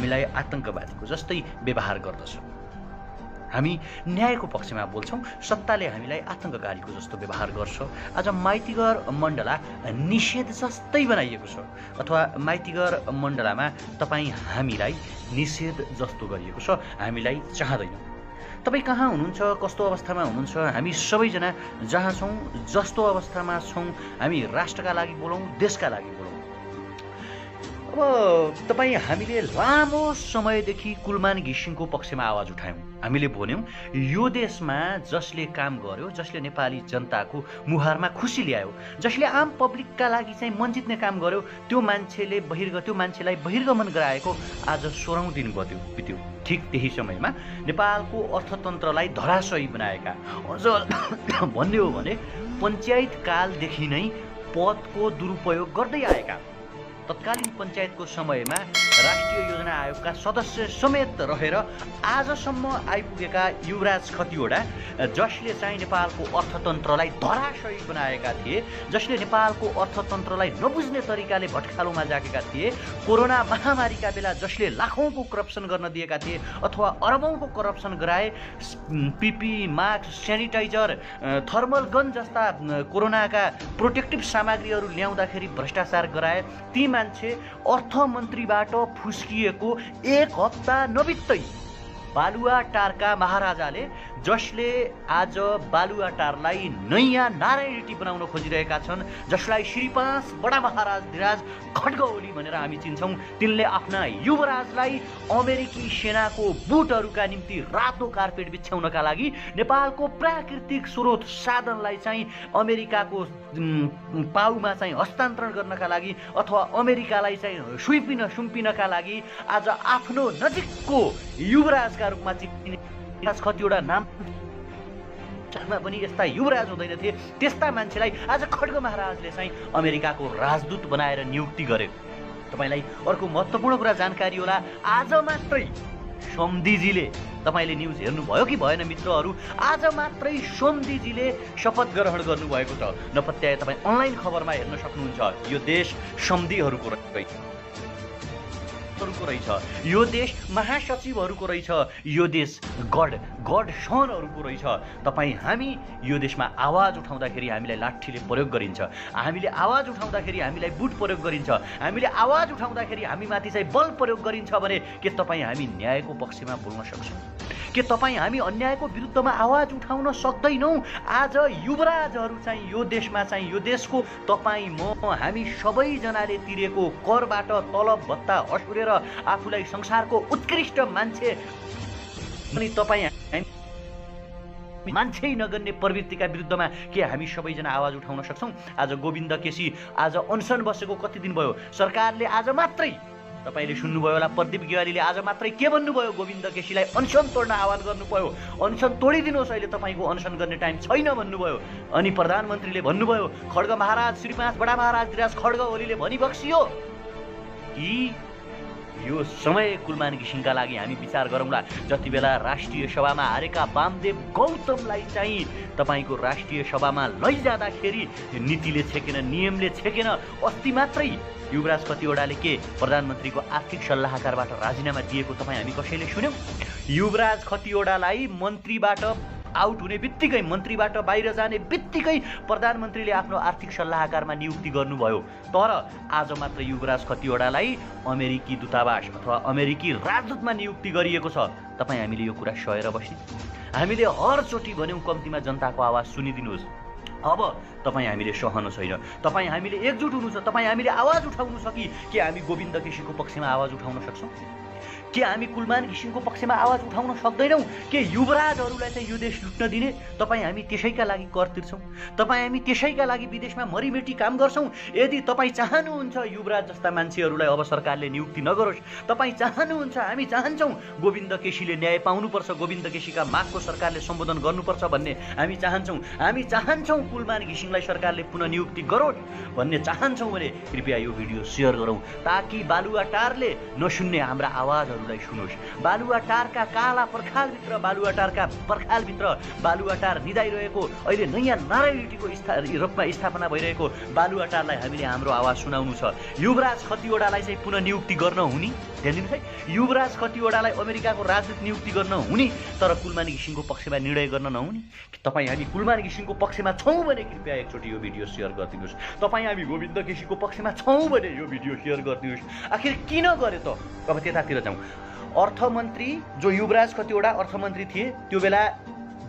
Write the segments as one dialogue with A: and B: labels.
A: हामीलाई आतंकवादीको जस्तै व्यवहार गर्दछ। हामी न्यायको पक्षमा बोल्छौँ, सत्ताले हामीलाई आतंककारीको जस्तो व्यवहार गर्छ। आज माइतीघर मण्डला निषेध जस्तै बनाइएको छ, अथवा माइतीघर मण्डलामा तपाईँ हामीलाई निषेध जस्तो गरिएको छ, हामीलाई चाहँदैनौँ। तपाईँ कहाँ हुनुहुन्छ, कस्तो अवस्थामा हुनुहुन्छ, हामी सबैजना जहाँ छौँ, जस्तो अवस्थामा छौँ, हामी राष्ट्रका लागि बोलौँ, देशका लागि बोलौँ। अब तपाईँ हामीले लामो समयदेखि कुलमान घिसिङको पक्षमा आवाज उठायौँ। हामीले भन्यौँ यो देशमा जसले काम गर्यो, जसले नेपाली जनताको मुहारमा खुसी ल्यायो, जसले आम पब्लिकका लागि चाहिँ मन जित्ने काम गर्यो, त्यो मान्छेलाई बहिर्गमन गराएको आज 16औं दिन बित्यो। ठिक त्यही समयमा नेपालको अर्थतन्त्रलाई धराशयी बनाएका, अझ भन्ने हो भने पञ्चायत कालदेखि नै पदको दुरुपयोग गर्दै आएका, तत्कालीन पञ्चायतको समयमा राष्ट्रिय योजना आयोगका सदस्य समेत रहेर आजसम्म आइपुगेका युवराज खतिवडा, जसले चाहिँ नेपालको अर्थतन्त्रलाई धराशयी बनाएका थिए, जसले नेपालको अर्थतन्त्रलाई नबुझ्ने तरिकाले भट्कालोमा जाकेका थिए, कोरोना महामारीका बेला जसले लाखौँको करप्सन गर्न दिएका थिए अथवा अरबौँको करप्सन गराए, PP, mask, sanitiser, thermal gun जस्ता कोरोनाका प्रोटेक्टिभ सामग्रीहरू ल्याउँदाखेरि भ्रष्टाचार गराए, ती मान्छे अर्थमन्त्रीबाट फुस्किएको 1 हप्ता नबित्दै बालुवाटारका महाराजाले, जसले आज बालुवाटारलाई नयाँ नारायणी बनाउन खोजिरहेका छन्, जसलाई श्री 5 बडा महाराज धिराज खड्गओली भनेर हामी चिन्छौँ, तिनले आफ्ना युवराजलाई अमेरिकी सेनाको बुटहरूका निम्ति रातो कार्पेट बिछ्याउनका लागि नेपालको प्राकृतिक स्रोत साधनलाई चाहिँ अमेरिकाको पाउमा चाहिँ हस्तान्तरण गर्नका लागि अथवा अमेरिकालाई चाहिँ सुम्पिनका लागि आज आफ्नो नजिकको युवराजका रूपमा चिनिने कतिवटा नाममा पनि यस्ता युवराज हुँदैन थिए, त्यस्ता मान्छेलाई आज खड्ग महाराजले चाहिँ अमेरिकाको राजदूत बनाएर नियुक्ति गरे। तपाईँलाई अर्को महत्त्वपूर्ण कुरा जानकारी होला, आज मात्रै सोमदीजीले, तपाईँले न्युज हेर्नुभयो कि भएन मित्रहरू, आज मात्रै सोमदीजीले शपथ ग्रहण गर्नुभएको छ। नपत्याए तपाईँ अनलाइन खबरमा हेर्न सक्नुहुन्छ। यो देश सोमदीहरूको रहेछ, यो देश महासचिवहरूको रहेछ, यो देश गड सनहरूको रहेछ। हामी यो देशमा आवाज उठाउँदाखेरि हामीलाई लाठीले प्रयोग गरिन्छ, हामीले आवाज उठाउँदाखेरि हामीलाई बुट प्रयोग गरिन्छ, हामीले आवाज उठाउँदाखेरि हामीमाथि चाहिँ बल प्रयोग गरिन्छ भने के हामी न्यायको पक्षमा बोल्न सक्छौँ? के हामी अन्यायको विरुद्धमा आवाज उठाउन सक्दैनौँ? आज युवराजहरू चाहिँ यो देशमा चाहिँ यो देशको हामी सबैजनाले तिरेको करबाट तलब भत्ता असुरेर आफूलाई संसारको उत्कृष्ट मान्छे अनि मान्छे नगर्ने प्रवृत्तिका विरुद्धमा के हामी सबैजना आवाज उठाउन सक्छौँ? आज गोविन्द केसी आज अनसन बसेको कति दिन भयो? सरकारले आज मात्रै, तपाईँले सुन्नुभयो होला, प्रदीप गेवालीले आज मात्रै के भन्नुभयो? गोविन्द केसीलाई अनसन तोड्न आह्वान गर्नुभयो, अनसन तोडिदिनुहोस्, अहिले तपाईँको अनसन गर्ने टाइम छैन भन्नुभयो। अनि प्रधानमन्त्रीले भन्नुभयो, खड्ग महाराज श्री 5 बडा महाराज धिराज खड्ग ओलीले भनिबक्सियो कि यो समय कुलमान घिसिङका लागि हामी विचार गरौँला। जति बेला राष्ट्रिय सभामा हारेका वामदेव गौतमलाई चाहिँ तपाईँको राष्ट्रिय सभामा लैजाँदाखेरि नीतिले छेकेन, नियमले छेकेन। अस्ति मात्रै युवराज खतिवडाले के प्रधानमन्त्रीको आर्थिक सल्लाहकारबाट राजीनामा दिएको हामी कसैले सुन्यौँ? युवराज खतिवडालाई मन्त्रीबाट आउट हुने बित्तिकै, मन्त्रीबाट बाहिर जाने बित्तिकै प्रधानमन्त्रीले आफ्नो आर्थिक सल्लाहकारमा नियुक्ति गर्नुभयो। तर आज मात्र युवराज खतिवडालाई अमेरिकी दूतावास अथवा अमेरिकी राजदूतमा नियुक्ति गरिएको छ। हामीले यो कुरा सहेर बस्ने? हामीले हरचोटि भन्यौँ कम्तीमा जनताको आवाज सुनिदिनुहोस्। अब हामीले सहनु छैन, हामीले एकजुट हुनु छ, हामीले आवाज उठाउनु छ कि हामी गोविन्द केसीको पक्षमा आवाज उठाउन सक्छौँ? के हामी कुलमान घिसिङको पक्षमा आवाज उठाउन सक्दैनौँ? के युवराजहरूलाई चाहिँ यो देश लुट्न दिने? हामी त्यसैका लागि कर तिर्छौँ, हामी त्यसैका लागि विदेशमा मरिमेटी काम गर्छौँ। यदि चाहनुहुन्छ युवराज जस्ता मान्छेहरूलाई अब सरकारले नियुक्ति नगरोस्, चाहनुहुन्छ, हामी चाहन्छौँ गोविन्द केसीले न्याय पाउनुपर्छ, गोविन्द केसीका मागको सरकारले सम्बोधन गर्नुपर्छ भन्ने हामी चाहन्छौँ, कुलमान घिसिङलाई सरकारले पुनः नियुक्ति गरोस् भन्ने चाहन्छौँ भने कृपया यो भिडियो सेयर गरौँ, ताकि बालुवाटारले नसुन्ने हाम्रा आवाजहरूलाई सुनोस्। बालुवाटारका काला पर्खालभित्र, बालुवाटारका पर्खालभित्र बालुवाटार निदाइरहेको, अहिले नयाँ नारायणीको रूपमा स्थापना भइरहेको बालुवाटारलाई हामीले हाम्रो आवाज सुनाउनु छ। युवराज खतिवडालाई चाहिँ पुनः नियुक्ति गर्न हुने ध्यान दिनुहोस् है, युवराज कतिवटालाई अमेरिकाको राजदूत नियुक्ति गर्न हुने तर कुलमान घिसिङको पक्षमा निर्णय गर्न नहुने। तपाईँ हामी कुलमान घिसिङको पक्षमा छौँ भने कृपया एकचोटि यो भिडियो सेयर गरिदिनुहोस्। तपाईँ हामी गोविन्द केसीको पक्षमा छौँ भने यो भिडियो सेयर गरिदिनुहोस्। आखिर किन गर्यो त? अब त्यतातिर जाउँ। अर्थमन्त्री जो युवराज कतिवटा अर्थमन्त्री थिए त्यो बेला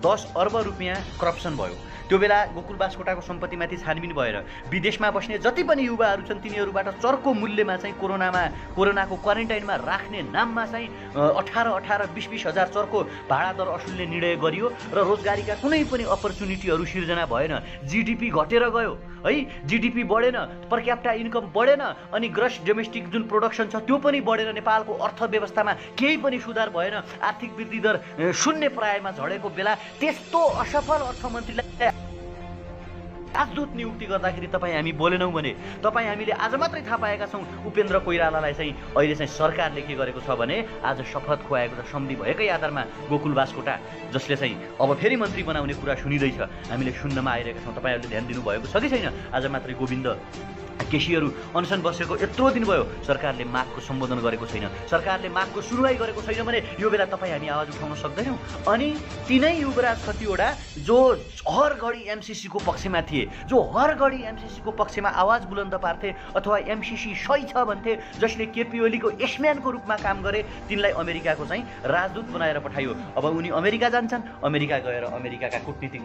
A: 10 अर्ब रुपियाँ करप्सन भयो। त्यो बेला गोकुल बास्कोटाको सम्पत्तिमाथि छानबिन भएर विदेशमा बस्ने जति पनि युवाहरू छन् तिनीहरूबाट चर्को मूल्यमा चाहिँ कोरोनाको क्वारेन्टाइनमा राख्ने नाममा चाहिँ 18-20 हजार चर्को भाडा दर असुल्ने निर्णय गरियो र रोजगारीका कुनै पनि अपर्च्युनिटीहरू सिर्जना भएन। जिडिपी घटेर गयो है, जिडिपी बढेन, पर क्यापिटा इन्कम बढेन, अनि ग्रस डोमेस्टिक जुन प्रोडक्सन छ त्यो पनि बढेर नेपालको अर्थव्यवस्थामा केही पनि सुधार भएन। आर्थिक वृद्धि दर 0 प्रायमा झरेको बेला त्यस्तो असफल अर्थमन्त्रीलाई राजदूत नियुक्ति गर्दाखेरि तपाईँ हामी बोलेनौँ भने, तपाईँ हामीले आज मात्रै थाहा पाएका छौँ उपेन्द्र कोइरालालाई चाहिँ अहिले चाहिँ सरकारले के गरेको छ भने आज शपथ खुवाएको छ सम्धि भएकै आधारमा गोकुल बास्कोटा, जसले चाहिँ अब फेरि मन्त्री बनाउने कुरा सुनिँदैछ। हामीले सुन्नमा आइरहेका छौँ। तपाईँहरूले ध्यान दिनुभएको छ कि छैन? आज मात्रै गोविन्द केसीहरू अनसन बसेको यत्रो दिन भयो, सरकारले मागको सम्बोधन गरेको छैन, सरकारले मागको सुनवाई गरेको छैन भने यो बेला तपाईँ हामी आवाज उठाउन सक्दैनौँ। अनि तिनै युवराज कतिवटा जो हर घडी एमसिसीको पक्षमा थिए, जो हर घडी एमसिसीको पक्षमा आवाज बुलन्द पार्थे अथवा एमसिसी सही छ भन्थे, जसले केपी ओलीको एसम्यानको रूपमा काम गरे, तिनलाई अमेरिकाको चाहिँ राजदूत बनाएर पठाइयो। अब उनी अमेरिका जान्छन्, अमेरिका गएर अमेरिकाका कूटनीतिक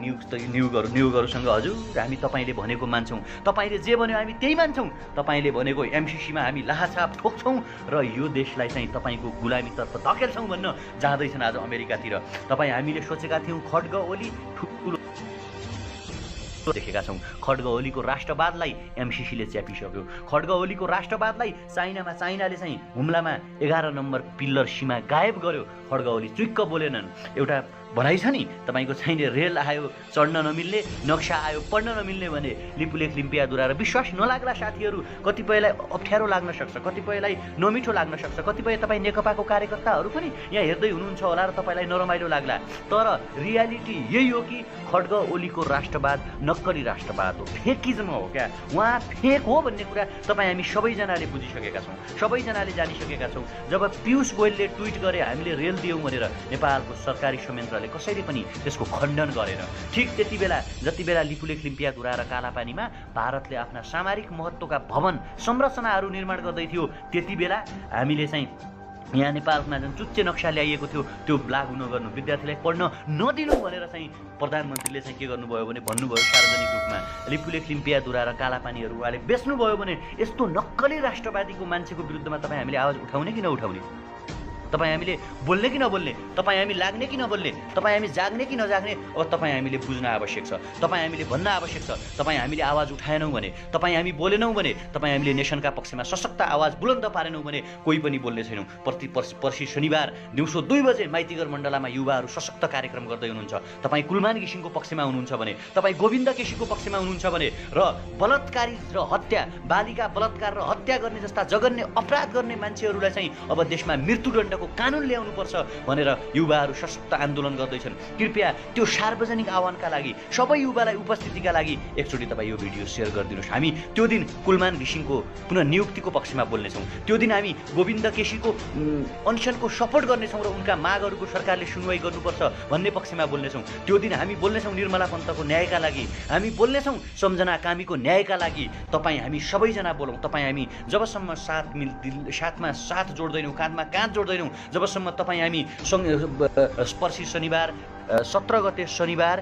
A: नियोगहरूसँग हजुर हामी तपाईँले भनेको मान्छौँ, तपाईँले जे भन्यो हामी त्यही मान्छौँ, तपाईँले भनेको एमसिसीमा हामी लाहाछाप ठोक्छौँ र यो देशलाई चाहिँ तपाईँको गुलामीतर्फ धकेल्छौँ भन्न जाँदैछन् आज अमेरिकातिर। तपाईँ हामीले सोचेका थियौँ खड्ग ओली ठुलो देखेका छौँ। खड्ग ओलीको राष्ट्रवादलाई एमसिसीले च्यापिसक्यो। खड्ग ओलीको राष्ट्रवादलाई चाइनाले चाहिँ हुम्लामा 11 नम्बर पिल्लर सीमा गायब गर्यो। खड्ग ओली चुक्क बोलेनन्। एउटा भनाइ छ नि, तपाईँको चाहिने रेल आयो चढ्न नमिल्ने, नक्सा आयो पढ्न नमिल्ने भने लिपुलेख लिम्पियादुरा र विश्वास नलाग्ला साथीहरू कतिपयलाई अप्ठ्यारो लाग्न सक्छ, कतिपयलाई नमिठो लाग्न सक्छ, कतिपय तपाईँ नेकपाको कार्यकर्ताहरू पनि यहाँ हेर्दै हुनुहुन्छ होला र तपाईँलाई नरमाइलो लाग्ला। तर रियालिटी यही हो कि खड्ग ओलीको राष्ट्रवाद नक्कली राष्ट्रवाद हो, फेकिज्म हो क्या, उहाँ फेक हो भन्ने कुरा तपाईँ हामी सबैजनाले बुझिसकेका छौँ, सबैजनाले जानिसकेका छौँ। जब पीयूष गोयलले ट्विट गरे हामीले रेल दियौँ भनेर नेपालको सरकारी संयन्त्रले कसैले पनि त्यसको खण्डन गरेन। ठिक त्यति बेला जति बेला लिपुलेख लिम्पियाधुरा र कालापानीमा भारतले आफ्ना सामरिक महत्त्वका भवन संरचनाहरू निर्माण गर्दै थियो, त्यति बेला हामीले चाहिँ यहाँ नेपालमा जुन चुच्चे नक्सा ल्याइएको थियो त्यो लागू नगर्नु, विद्यार्थीलाई पढ्न नदिनु भनेर चाहिँ प्रधानमन्त्रीले चाहिँ के गर्नुभयो भने भन्नुभयो सार्वजनिक रूपमा लिपुलेख लिम्पियाधुरा र कालापानीहरू उहाँले बेच्नुभयो भने यस्तो नक्कली राष्ट्रवादीको मान्छेको विरुद्धमा तपाईँ हामीले आवाज उठाउने कि नउठाउने? तपाईँ हामीले बोल्ने कि नबोल्ने? तपाईँ हामी लाग्ने कि नबोल्ने? तपाईँ हामी जाग्ने कि नजाग्ने? अब तपाईँ हामीले बुझ्न आवश्यक छ, तपाईँ हामीले भन्न आवश्यक छ। तपाईँ हामीले आवाज उठाएनौँ भने, तपाईँ हामी बोलेनौँ भने, तपाईँ हामीले नेसनका पक्षमा सशक्त आवाज बुलन्द पारेनौँ भने कोही पनि बोल्ने छैनौँ। पर्सि शनिबार दिउँसो 2 बजे माइतीघर मण्डलामा युवाहरू सशक्त कार्यक्रम गर्दै हुनुहुन्छ। तपाईँ कुलमान घिसिङको पक्षमा हुनुहुन्छ भने, तपाईँ गोविन्द केसीको पक्षमा हुनुहुन्छ भने र बलात्कारी र हत्या, बालिका बलात्कार र हत्या गर्ने जस्ता जघन्य अपराध गर्ने मान्छेहरूलाई चाहिँ अब देशमा मृत्युदण्डको कानुन ल्याउनुपर्छ भनेर युवाहरू सशक्त आन्दोलन गर्दैछन्। कृपया त्यो सार्वजनिक आह्वानका लागि सबै युवालाई उपस्थितिका लागि एकचोटि तपाईँ यो भिडियो सेयर गरिदिनुहोस्। हामी त्यो दिन कुलमान घिसिङको पुनः नियुक्तिको पक्षमा बोल्नेछौँ, त्यो दिन हामी गोविन्द केसीको अनसनको सपोर्ट गर्नेछौँ र उनका मागहरूको सरकारले सुनवाई गर्नुपर्छ भन्ने पक्षमा बोल्नेछौँ। त्यो दिन हामी बोल्नेछौँ निर्मला पन्तको न्यायका लागि, हामी बोल्नेछौँ सम्झना कामीको न्यायका लागि। तपाईँ हामी सबैजना बोलौँ। तपाईँ हामी जबसम्म साथमा साथ जोड्दैनौँ, काँधमा काँध जोड्दैनौँ, जबसम्म तपाईँ हामी पर्सि शनिबार 17 गते शनिबार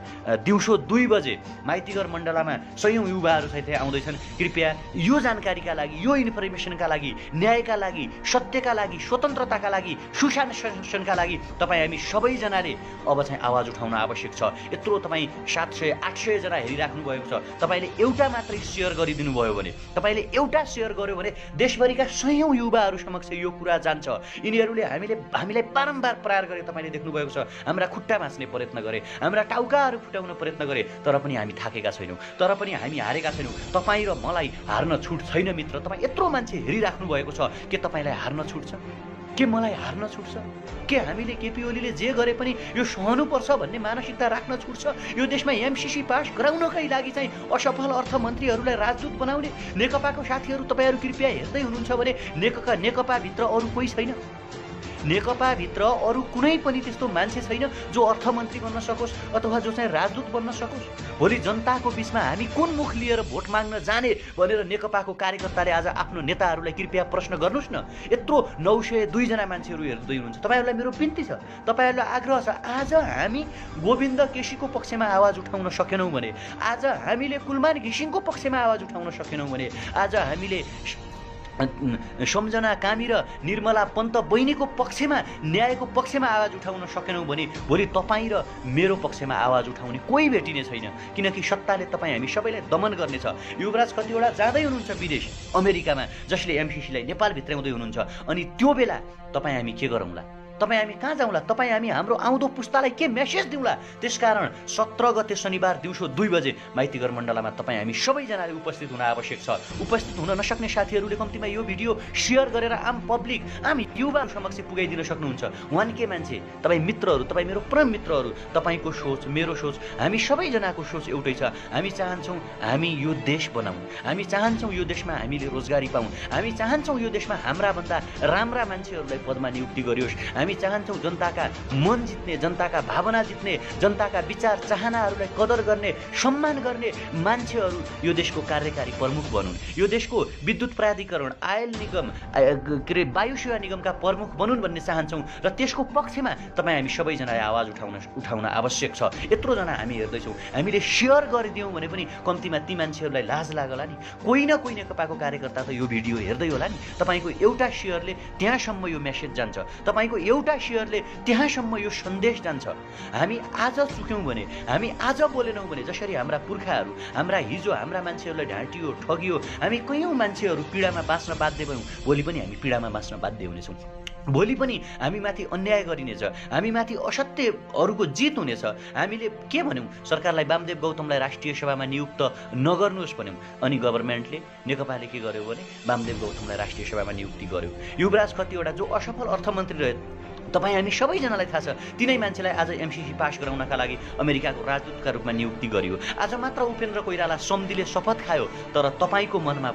A: दिउँसो 2 बजे माइतीघर मण्डलामा सयौँ युवाहरू सहित आउँदैछन्। कृपया यो जानकारीका लागि, यो इन्फर्मेसनका लागि, न्यायका लागि, सत्यका लागि, स्वतन्त्रताका लागि, सुशासनका लागि तपाईँ हामी सबैजनाले अब चाहिँ आवाज उठाउन आवश्यक छ। यत्रो तपाईँ 700-800 जना हेरिराख्नु भएको छ, तपाईँले एउटा मात्रै सेयर गरिदिनु भयो भने, तपाईँले एउटा सेयर गर्यो भने देशभरिका सयौँ युवाहरू समक्ष यो कुरा जान्छ। यिनीहरूले हामीलाई बारम्बार प्रहार गरे, तपाईँले देख्नुभएको छ, हाम्रा खुट्टा भाँच्ने प्रयत्न गरे, हाम्रा टाउकाहरू फुटाउन प्रयत्न गरे, तर पनि हामी थाकेका छैनौँ, तर पनि हामी हारेका छैनौँ। तपाईँ र मलाई हार्न छुट छैन मित्र। तपाईँ यत्रो मान्छे हेरिराख्नु भएको छ, के तपाईँलाई हार्न छुट छ? के मलाई हार्न छुट्छ? के हामीले केपी ओलीले जे गरे पनि यो सहनुपर्छ भन्ने मानसिकता राख्न छुट्छ? यो देशमा एमसिसी पास गराउनकै लागि चाहिँ असफल अर्थमन्त्रीहरूलाई राजदूत बनाउने नेकपाको साथीहरू तपाईँहरू कृपया हेर्दै हुनुहुन्छ भने नेकपाभित्र अरू कोही छैन। नेकपाभित्र अरू कुनै पनि त्यस्तो मान्छे छैन जो अर्थमन्त्री बन्न सकोस् अथवा जो चाहिँ राजदूत बन्न सकोस्। भोलि जनताको बिचमा हामी कुन मुख लिएर भोट माग्न जाने भनेर नेकपाको कार्यकर्ताले आज आफ्नो नेताहरूलाई कृपया प्रश्न गर्नुहोस् न। यत्रो 902 जना मान्छेहरू हेर्दै हुनुहुन्छ। तपाईँहरूलाई मेरो बिन्ती छ, तपाईँहरूलाई आग्रह छ, आज हामी गोविन्द केसीको पक्षमा आवाज उठाउन सकेनौँ भने, आज हामीले कुलमान घिसिङको पक्षमा आवाज उठाउन सकेनौँ भने, आज हामीले सम्झना कामी र निर्मला पन्त बहिनीको पक्षमा न्यायको पक्षमा आवाज उठाउन सकेनौँ भने भोलि तपाईँ र मेरो पक्षमा आवाज उठाउने कोही भेटिने छैन। किनकि सत्ताले तपाईँ हामी सबैलाई दमन गर्नेछ। युवराज कतिवटा जाँदै हुनुहुन्छ विदेश अमेरिकामा, जसले एमसिसीलाई नेपाल भित्राउँदै हुनुहुन्छ। अनि त्यो बेला तपाईँ हामी के गरौँला? तपाईँ हामी कहाँ जाउँला? तपाईँ हामी हाम्रो आउँदो पुस्तालाई के मेसेज दिउँला? त्यसकारण 17 गते शनिबार दिउँसो 2 बजे माइतीघर मण्डलामा तपाईँ हामी सबैजनाले उपस्थित हुन आवश्यक छ। उपस्थित हुन नसक्ने साथीहरूले कम्तीमा यो भिडियो सेयर गरेर आम पब्लिक, आम युवा समक्ष पुगाइदिन सक्नुहुन्छ। 1K मान्छे, तपाईँ मित्रहरू, तपाईँ मेरो परम मित्रहरू, तपाईँको सोच, मेरो सोच, हामी सबैजनाको सोच एउटै छ। हामी चाहन्छौँ हामी यो देश बनाऊँ, हामी चाहन्छौँ यो देशमा हामीले रोजगारी पाऊँ, हामी चाहन्छौँ यो देशमा हाम्राभन्दा राम्रा मान्छेहरूलाई पदमा नियुक्ति गरियोस्। हामी चाहन्छौँ जनताका मन जित्ने, जनताका भावना जित्ने, जनताका विचार चाहनाहरूलाई कदर गर्ने, सम्मान गर्ने मान्छेहरू यो देशको कार्यकारी प्रमुख बनुन्। यो देशको विद्युत प्राधिकरण, आयल निगम, के अरे वायु सेवा निगमका प्रमुख बनुन् भन्ने चाहन्छौँ। र त्यसको पक्षमा तपाईँ हामी सबैजनाले आवाज उठाउन आवश्यक छ। यत्रो जना हामी हेर्दैछौँ, हामीले सेयर गरिदियौँ भने पनि कम्तीमा ती मान्छेहरूलाई लाज लागला नि। कोही न कोही नेकपाको कार्यकर्ता त यो भिडियो हेर्दै होला नि। तपाईँको एउटा सेयरले त्यहाँसम्म यो मेसेज जान्छ, तपाईँको एउटा सेयरले त्यहाँसम्म यो सन्देश जान्छ। हामी आज चुक्यौँ भने, हामी आज बोलेनौँ भने, जसरी हाम्रा पुर्खाहरू, हाम्रा हिजो हाम्रा मान्छेहरूलाई ढाँटियो, ठगियो, हामी कयौँ मान्छेहरू पीडामा बाँच्न बाध्य भयौँ, भोलि पनि हामी पीडामा बाँच्न बाध्य हुनेछौँ। भोलि पनि हामीमाथि अन्याय गरिनेछ, हामीमाथि असत्यहरूको जित हुनेछ। हामीले के भन्यौँ? सरकारलाई वामदेव गौतमलाई राष्ट्रिय सभामा नियुक्त नगर्नुहोस् भन्यौँ। अनि गभर्मेन्टले, नेकपाले के गर्यो भने वामदेव गौतमलाई राष्ट्रिय सभामा नियुक्ति गर्यो। युवराज कतिवटा जो असफल अर्थमन्त्री रहे, तपाईँ हामी सबैजनालाई थाहा छ, तिनै मान्छेलाई आज एमसिसी पास गराउनका लागि अमेरिकाको राजदूतका रूपमा नियुक्ति गरियो। आज मात्र उपेन्द्र कोइराला सम्धिले शपथ खायो, तर तपाईँको मनमा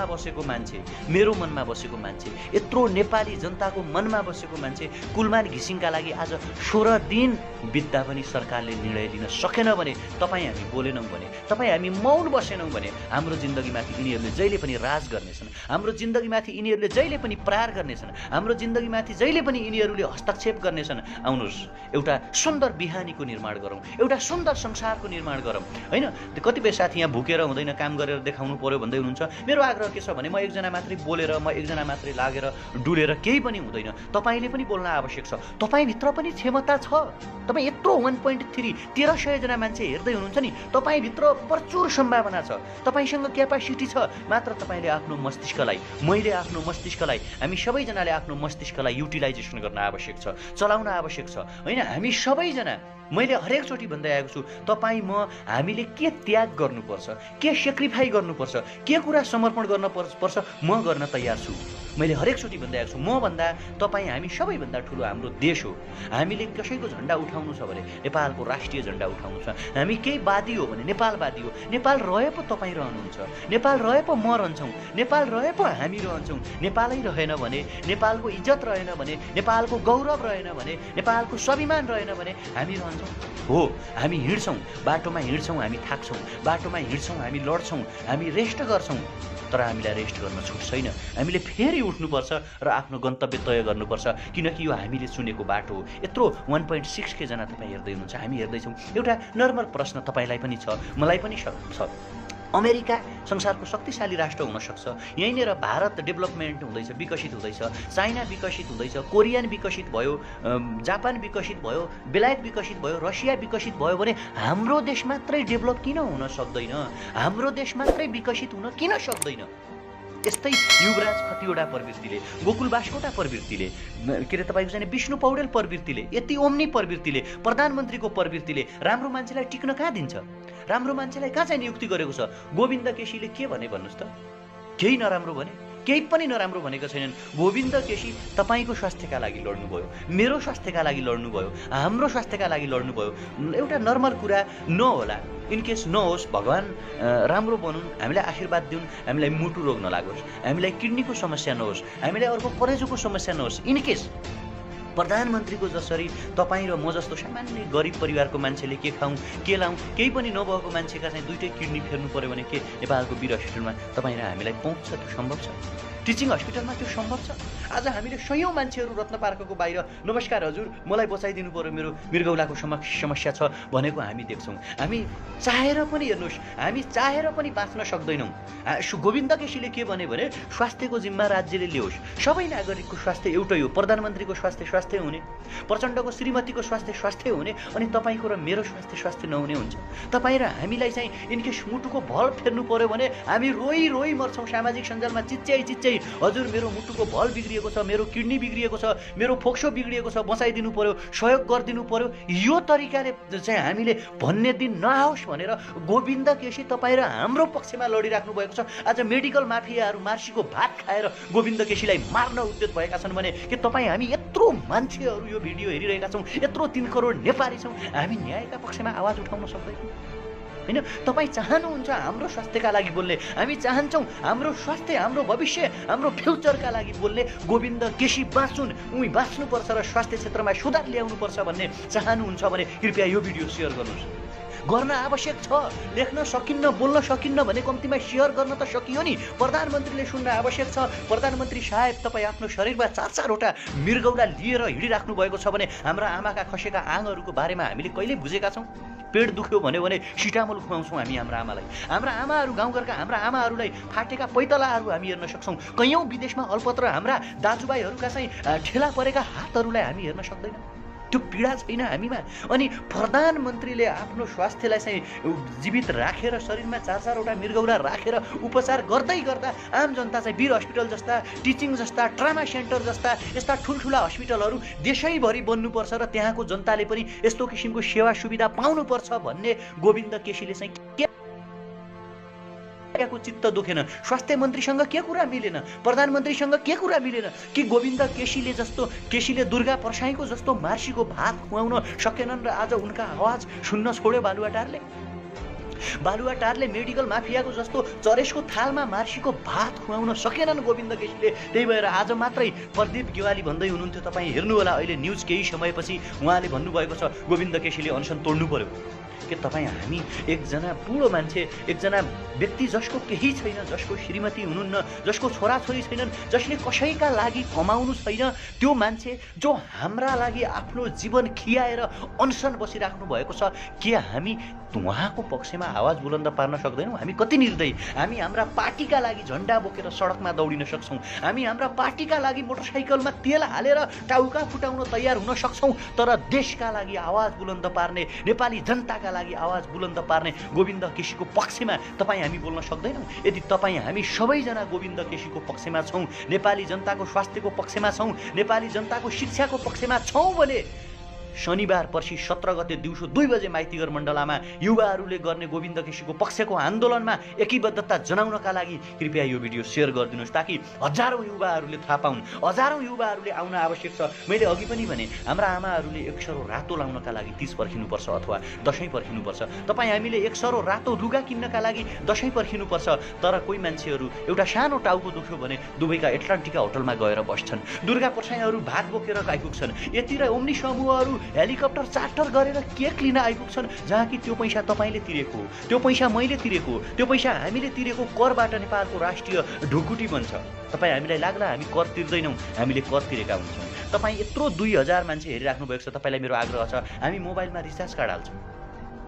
A: बसेको मान्छे, मेरो मनमा बसेको मान्छे, यत्रो नेपाली जनताको मनमा बसेको मान्छे कुलमान घिसिङका लागि आज 16 दिन बित्दा पनि सरकारले निर्णय लिन सकेन भने, तपाईँ हामी बोलेनौँ भने, तपाईँ हामी मौन बसेनौँ भने हाम्रो जिन्दगीमाथि यिनीहरूले जहिले पनि राज गर्नेछन्, हाम्रो जिन्दगीमाथि यिनीहरूले जहिले पनि प्रहार गर्नेछन्, हाम्रो जिन्दगीमाथि जहिले पनि यिनीहरूले हस्तक्षेप गर्नेछन्। आउनुहोस् एउटा सुन्दर बिहानीको निर्माण गरौँ, एउटा सुन्दर संसारको निर्माण गरौँ। होइन, कतिपय साथी यहाँ भुकेर हुँदैन, काम गरेर देखाउनु पर्यो भन्दै हुनुहुन्छ। मेरो आग्रह के छ भने, म एकजना मात्रै बोलेर, म एकजना मात्रै लागेर डुलेर केही पनि हुँदैन। तपाईँले पनि बोल्न आवश्यक छ। तपाईँभित्र पनि क्षमता छ। तपाईँ यत्रो 1.3 1300 जना मान्छे हेर्दै हुनुहुन्छ नि, तपाईँभित्र प्रचुर सम्भावना छ, तपाईँसँग क्यापासिटी छ। मात्र तपाईँले आफ्नो मस्तिष्कलाई, मैले आफ्नो मस्तिष्कलाई, हामी सबैजनाले आफ्नो मस्तिष्कलाई युटिलाइजेसन गर्न आवश्यक छ, चलाउन आवश्यक छ। होइन, हामी सबैजना, मैले हरेकचोटि भन्दै आएको छु, तपाईँ म हामीले के त्याग गर्नुपर्छ, के सेक्रिफाई गर्नुपर्छ, के कुरा समर्पण गर्न पर्छ, म गर्न तयार छु। मैले हरेकचोटि भन्दै आएको छु, म भन्दा तपाईँ, हामी सबैभन्दा ठुलो हाम्रो देश हो। हामीले कसैको झन्डा उठाउनु छ भने नेपालको राष्ट्रिय झन्डा उठाउनु छ। हामी केही वादी हो भने नेपालवादी हो। नेपाल रहे पो तपाईँ रहनुहुन्छ, नेपाल रहे पो म रहन्छौँ, नेपाल रहे पो हामी रहन्छौँ। नेपालै रहेन भने, नेपालको इज्जत रहेन भने, नेपालको गौरव रहेन भने, नेपालको स्वाभिमान रहेन भने हामी रहन्छौँ हो। हामी हिँड्छौँ, बाटोमा हिँड्छौँ, हामी थाक्छौँ, बाटोमा हिँड्छौँ, हामी लड्छौँ, हामी रेस्ट गर्छौँ, तर हामीलाई रेस्ट गर्न छुट छैन। हामीले फेरि उठ्नुपर्छ र आफ्नो गन्तव्य तय गर्नुपर्छ, किनकि यो हामीले चुनेको बाटो हो। यत्रो 1.6 जना तपाईँ हेर्दै हुनुहुन्छ, हामी हेर्दैछौँ। एउटा नर्मल प्रश्न तपाईँलाई पनि छ, मलाई पनि छ। अमेरिका संसारको शक्तिशाली राष्ट्र हुनसक्छ, यहीँनिर भारत डेभलपमेन्ट हुँदैछ, विकसित हुँदैछ, चाइना विकसित हुँदैछ, कोरियन विकसित भयो, जापान विकसित भयो, बेलायत विकसित भयो, रसिया विकसित भयो भने हाम्रो देश मात्रै डेभलप किन हुन सक्दैन? हाम्रो देश मात्रै विकसित हुन किन सक्दैन? यस्तै युवराज खतिवडा प्रवृत्तिले, गोकुल बास्कोटा प्रवृत्तिले, के अरे तपाईँको चाहिँ विष्णु पौडेल प्रवृत्तिले, यति ओम्नी प्रवृत्तिले, प्रधानमन्त्रीको प्रवृत्तिले राम्रो मान्छेलाई टिक्न कहाँ दिन्छ? राम्रो मान्छेलाई कहाँ चाहिँ नियुक्ति गरेको छ? गोविन्द केसीले के भने भन्नुहोस् त? केही नराम्रो भने, केही पनि नराम्रो भनेको छैनन्। गोविन्द केसी तपाईँको स्वास्थ्यका लागि लड्नुभयो, मेरो स्वास्थ्यका लागि लड्नुभयो, हाम्रो स्वास्थ्यका लागि लड्नुभयो। एउटा नर्मल कुरा नहोला, इनकेस नहोस्, भगवान् राम्रो बनुन्, हामीलाई आशीर्वाद दिउन्, हामीलाई मुटु रोग नलागोस्, हामीलाई किडनीको समस्या नहोस्, हामीलाई अर्को परेजोको समस्या नहोस्। इनकेस प्रधानमन्त्रीको जसरी तपाईँ र म जस्तो सामान्य गरिब परिवारको मान्छेले के खाउँ के लाउँ केही पनि नभएको मान्छेका चाहिँ दुईटै किडनी फेर्नु पऱ्यो भने के नेपालको वीर हस्पिटलमा तपाईँ र हामीलाई पहुँच छ? त्यो सम्भव छ? टिचिङ हस्पिटलमा त्यो सम्भव छ? आज हामीले सयौँ मान्छेहरू रत्न पार्कको बाहिर नमस्कार हजुर मलाई बचाइदिनु पऱ्यो, मेरो मृगौलाको समस्या छ भनेको हामी देख्छौँ। हामी चाहेर पनि हेर्नुहोस्, हामी चाहेर पनि बाँच्न सक्दैनौँ। गोविन्द केसीले के भन्यो भने स्वास्थ्यको जिम्मा राज्यले ल्याओस्, सबै नागरिकको स्वास्थ्य एउटै हो, प्रधानमन्त्रीको स्वास्थ्य हुने, प्रचण्डको श्रीमतीको स्वास्थ्य हुने, अनि तपाईँको र मेरो स्वास्थ्य नहुने हुन्छ। तपाईँ र हामीलाई चाहिँ इनकेस मुटुको भल फेर्नु पऱ्यो भने हामी रोई मर्छौँ, सामाजिक सञ्जालमा चिच्च्याइ हजुर मेरो मुटुको भल बिग्रिएको छ, मेरो किडनी बिग्रिएको छ, मेरो फोक्सो बिग्रिएको छ, बचाइदिनु पर्यो, सहयोग गरिदिनु पर्यो। यो तरिकाले चाहिँ हामीले भन्ने दिन नआओस् भनेर गोविन्द केसी तपाईँ र हाम्रो पक्षमा लडिराख्नु भएको छ। आज मेडिकल माफियाहरू मार्सीको भात खाएर गोविन्द केसीलाई मार्न उद्यत भएका छन् भने के तपाईँ हामी यत्रो मान्छेहरू यो भिडियो हेरिरहेका छौँ, यत्रो 3 करोड नेपाली छौँ, हामी न्यायका पक्षमा आवाज उठाउन सक्दैनौँ होइन? तपाईँ चाहनुहुन्छ हाम्रो स्वास्थ्यका लागि बोल्ने, हामी चाहन्छौँ हाम्रो स्वास्थ्य, हाम्रो भविष्य, हाम्रो फ्युचरका लागि बोल्ने गोविन्द केसी बाँचुन्, उनी बाँच्नुपर्छ र स्वास्थ्य क्षेत्रमा सुधार ल्याउनुपर्छ भन्ने चाहनुहुन्छ भने कृपया यो भिडियो सेयर गर्नुहोस्। गर्न आवश्यक छ, लेख्न सकिन्न, बोल्न सकिन्न भने कम्तीमा सेयर गर्न त सकियो नि। प्रधानमन्त्रीले सुन्न आवश्यक छ। प्रधानमन्त्री साहेब तपाईँ आफ्नो शरीरमा 4-4वटा मृगौला लिएर हिँडिराख्नु भएको छ भने हाम्रा आमाका खसेका आङहरूको बारेमा हामीले कहिले बुझेका छौँ? पेट दुख्यो भन्यो भने सिटामोल खुवाउँछौँ हामी हाम्रा आमालाई। हाम्रा आमाहरू गाउँघरका हाम्रा आमाहरूलाई फाटेका पैतलाहरू हामी हेर्न सक्छौँ। कैयौँ विदेशमा अल्पत्र हाम्रा दाजुभाइहरूका चाहिँ ठेला परेका हातहरूलाई हामी हेर्न सक्दैनौँ। त्यो पीडा छैन हामीमा? अनि प्रधानमन्त्रीले आफ्नो स्वास्थ्यलाई चाहिँ जीवित राखेर शरीरमा 4-4वटा मृगौला राखेर उपचार गर्दै गर्दा आम जनता चाहिँ वीर हस्पिटल जस्ता, टिचिङ जस्ता, ट्रामा सेन्टर जस्ता यस्ता ठुल्ठुला हस्पिटलहरू देशैभरि बन्नुपर्छ र त्यहाँको जनताले पनि यस्तो किसिमको सेवा सुविधा पाउनुपर्छ भन्ने गोविन्द केसीले चाहिँ को चित्त दुखेन। स्वास्थ्य मन्त्रीसँग के कुरा मिलेन, प्रधानमन्त्रीसँग के कुरा मिलेन कि गोविन्द केसीले दुर्गा प्रसाईको जस्तो मार्सीको भात खुवाउन सकेनन् र आज उनका आवाज सुन्न छोड्यो बालुवाटारले मेडिकल माफियाको जस्तो चरेसको थालमा मार्सीको भात खुवाउन सकेनन् गोविन्द केसीले। त्यही भएर आज मात्रै प्रदीप गेवाली भन्दै हुनुहुन्थ्यो, तपाईँ हेर्नु होला अहिले न्युज केही समयपछि उहाँले भन्नुभएको छ गोविन्द केसीले अनसन तोड्नु पर्यो। के तपाईँ हामी एकजना बुढो मान्छे, एकजना व्यक्ति जसको केही छैन, जसको श्रीमती हुनुहुन्न, जसको छोराछोरी छैनन्, जसले कसैका लागि कमाउनु छैन, त्यो मान्छे जो हाम्रा लागि आफ्नो जीवन खियाएर अनसन बसिराख्नु भएको छ, के हामी उहाँको पक्षमा आवाज बुलन्द पार्न सक्दैनौँ? हामी कति निर्दयी! हामी हाम्रा पार्टीका लागि झन्डा बोकेर सडकमा दौडिन सक्छौँ, हामी हाम्रा पार्टीका लागि मोटरसाइकलमा तेल हालेर टाउका फुटाउन तयार हुन सक्छौँ, तर देशका लागि आवाज बुलन्द पार्ने, नेपाली जनताका लागि आवाज बुलन्द पार्ने गोविन्द केसीको पक्षमा तपाईँ हामी बोल्न सक्दैनौँ? यदि तपाईँ हामी सबैजना गोविन्द केसीको पक्षमा छौँ, नेपाली जनताको स्वास्थ्यको पक्षमा छौँ, नेपाली जनताको शिक्षाको पक्षमा छौँ भने शनिबार पर्सि 17 गते दिउँसो 2 बजे माइतीघर मण्डलामा युवाहरूले गर्ने गोविन्द केसीको पक्षको आन्दोलनमा एकीबद्धता जनाउनका लागि कृपया यो भिडियो सेयर गरिदिनुहोस्, ताकि हजारौँ युवाहरूले थाहा पाउन्, हजारौँ युवाहरूले आउन आवश्यक छ। मैले अघि पनि भने हाम्रा आमाहरूले एक सरो रातो लाउनका लागि 30 पर्खिनुपर्छ अथवा दसैँ पर्खिनुपर्छ। तपाईँ हामीले एक सरो रातो लुगा किन्नका लागि दसैँ पर्खिनुपर्छ। तर कोही मान्छेहरू एउटा सानो टाउको दुख्यो भने दुबईका एटलान्टिका होटलमा गएर बस्छन्, दुर्गा प्रसाईहरू भात बोकेर आइपुग्छन्, यतिर ओम्नी समूहहरू हेलिकप्टर चार्टर गरेर केक लिन आइपुग्छन्, जहाँ कि त्यो पैसा तपाईँले तिरेको हो, त्यो पैसा मैले तिरेको हो, त्यो पैसा हामीले तिरेको करबाट नेपालको राष्ट्रिय ढुकुटी बन्छ। तपाईँ हामीलाई लाग्ला हामी कर तिर्दैनौँ, हामीले कर तिरेका हुन्छौँ। तपाईँ यत्रो 2000 मान्छे हेरिराख्नु भएको छ, तपाईँलाई मेरो आग्रह छ हामी मोबाइलमा रिचार्ज कार्ड हाल्छौँ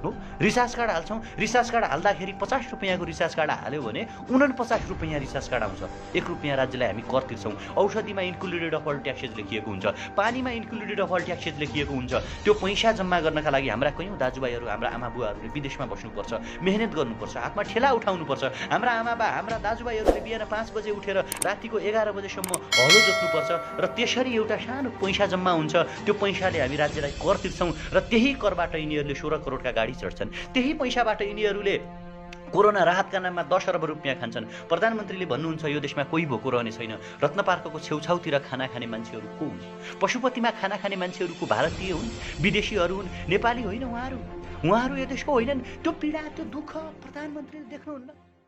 A: हो, रिचार्ज कार्ड हाल्छौँ। रिचार्ज कार्ड हाल्दाखेरि 50 रुपियाँको रिचार्ज कार्ड हाल्यो भने 49 रुपियाँ रिचार्ज कार्ड आउँछ। 1 रुपियाँ राज्यलाई हामी कर तिर्छौँ। औषधिमा इन्क्लुडेड अफ अल ट्याक्सेस लेखिएको हुन्छ, पानीमा इन्क्लुडेड अफ अल ट्याक्सेस लेखिएको हुन्छ। त्यो पैसा जम्मा गर्नका लागि हाम्रा कैयौँ दाजुभाइहरू, हाम्रा आमा बुवाहरूले विदेशमा बस्नुपर्छ, मेहनत गर्नुपर्छ, हातमा ठेला उठाउनुपर्छ। हाम्रा आमा बा, हाम्रा दाजुभाइहरूले बिहान 5 बजे उठेर रातिको 11 बजेसम्म हलो जोत्नुपर्छ र त्यसरी एउटा सानो पैसा जम्मा हुन्छ। त्यो पैसाले हामी राज्यलाई कर तिर्छौँ र त्यही करबाट यिनीहरूले 16 करोडका गाडी चढ्छन्। त्यही पैसाबाट यिनीहरूले कोरोना राहतका नाममा 10 अरब रुपियाँ खान्छन्। प्रधानमन्त्रीले भन्नुहुन्छ यो देशमा कोही भोको रहने छैन। रत्न पार्कको छेउछाउतिर खाना खाने मान्छेहरू को हुन्? पशुपतिमा खाना खाने मान्छेहरूको भारतीय हुन्, विदेशीहरू हुन्, नेपाली होइन उहाँहरू। उहाँहरू यो देशको होइनन्। त्यो पीडा, त्यो दुःख प्रधानमन्त्रीले देख्नुहुन्न।